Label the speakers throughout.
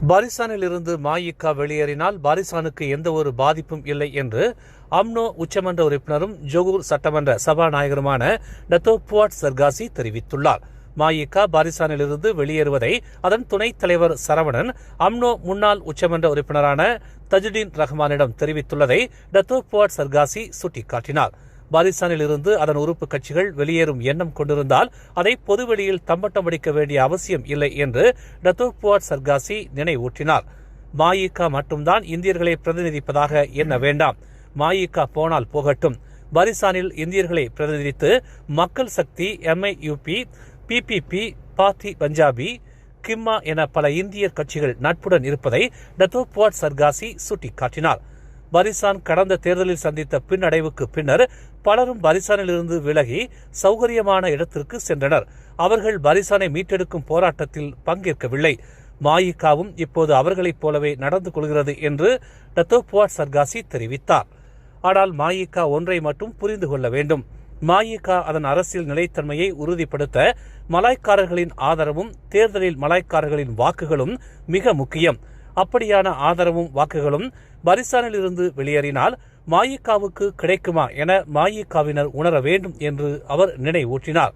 Speaker 1: பாரிசானில் இருந்து மஇகா வெளியேறினால் பாரிசானுக்கு எந்த ஒரு பாதிப்பும் இல்லை என்று அம்னோ உச்சமன்ற உறுப்பினரும் ஜொகூர் சட்டமன்ற சபாநாயகருமான டத்தோ புவாட் சர்காசி தெரிவித்துள்ளார். மஇகா பாரிசானிலிருந்து வெளியேறுவதை அதன் துணைத் தலைவர் சரவணன் அம்னோ முன்னாள் உச்சமன்ற உறுப்பினரான தஜுடீன் ரஹ்மானிடம் தெரிவித்துள்ளதை டத்தோ புவாட் சர்காசி சுட்டிக்காட்டினார். பாரிசானில் இருந்து அதன் உறுப்பு கட்சிகள் வெளியேறும் எண்ணம் கொண்டிருந்தால் அதை பொதுவெளியில் தம்பட்டம் அடிக்க வேண்டிய அவசியம் இல்லை என்று டத்தோ புவாட் சர்காசி நினைவூட்டினார். மஇகா மட்டும்தான் இந்தியர்களை பிரதிநிதிப்பதாக எண்ண வேண்டாம். மஇகா போனால் போகட்டும். பாரிசானில் இந்தியர்களை பிரதிநிதித்து மக்கள் சக்தி, MIUP, PPP, பார்ட்டி பஞ்சாபி, கிம்மா என பல இந்தியர் கட்சிகள் நட்புடன் இருப்பதை டத்தோ புவாட் சர்காசி சுட்டிக்காட்டினார். பாரிசான் கடந்த தேர்தலில் சந்தித்த பின்னடைவுக்கு பின்னர் பலரும் பாரிசானிலிருந்து விலகி சௌகரியமான இடத்திற்கு சென்றனர். அவர்கள் பாரிசானை மீட்டெடுக்கும் போராட்டத்தில் பங்கேற்கவில்லை. மஇகாவும் இப்போது அவர்களைப் போலவே நடந்து கொள்கிறது என்று டத்தோ புவாட் சர்காசி தெரிவித்தார். ஆனால் மஇகா ஒன்றை மட்டும் புரிந்து கொள்ள வேண்டும். மஇகா அதன் அரசியல் நிலைத்தன்மையை உறுதிப்படுத்த மலாய்க்காரர்களின் ஆதரவும் தேர்தலில் மலாய்க்காரர்களின் வாக்குகளும் மிக முக்கியம். அப்படியான ஆதரவும் வாக்குகளும் பாரிசானில் இருந்து வெளியேறினால் மஇகாவுக்கு கிடைக்குமா என மஇகாவினர் உணர வேண்டும் என்று அவர் நினைவூட்டினார்.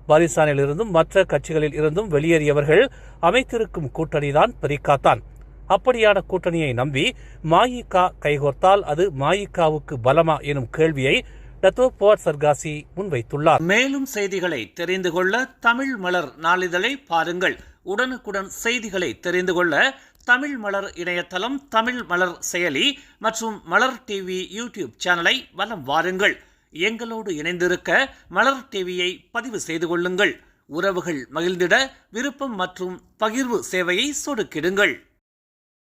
Speaker 1: பாரிசானில் இருந்தும் மற்ற கட்சிகளில் இருந்தும் வெளியேறியவர்கள் அமைத்திருக்கும் கூட்டணிதான் பரிகாத்தான். அப்படியான கூட்டணியை நம்பி மஇகா கைகோர்த்தால் அது மஇகாவுக்கு பலமா எனும் கேள்வியை டத்தோ புவாட் சர்காசி முன்வைத்துள்ளார். மேலும் செய்திகளை தெரிந்து கொள்ள தமிழ் மலர் நாளிதழை பாருங்கள். உடனுக்குடன் செய்திகளை தெரிந்து கொள்ள தமிழ் மலர் இணையதளம், தமிழ் மலர் செயலி மற்றும் மலர் டிவி யூடியூப் சேனலை வலம் வாருங்கள். எங்களோடு இணைந்திருக்க மலர் டிவியை பதிவு செய்து கொள்ளுங்கள். உறவுகள் மகிழ்ந்திட விருப்பம் மற்றும் பகிர்வு சேவையை சொடுக்கிடுங்கள்.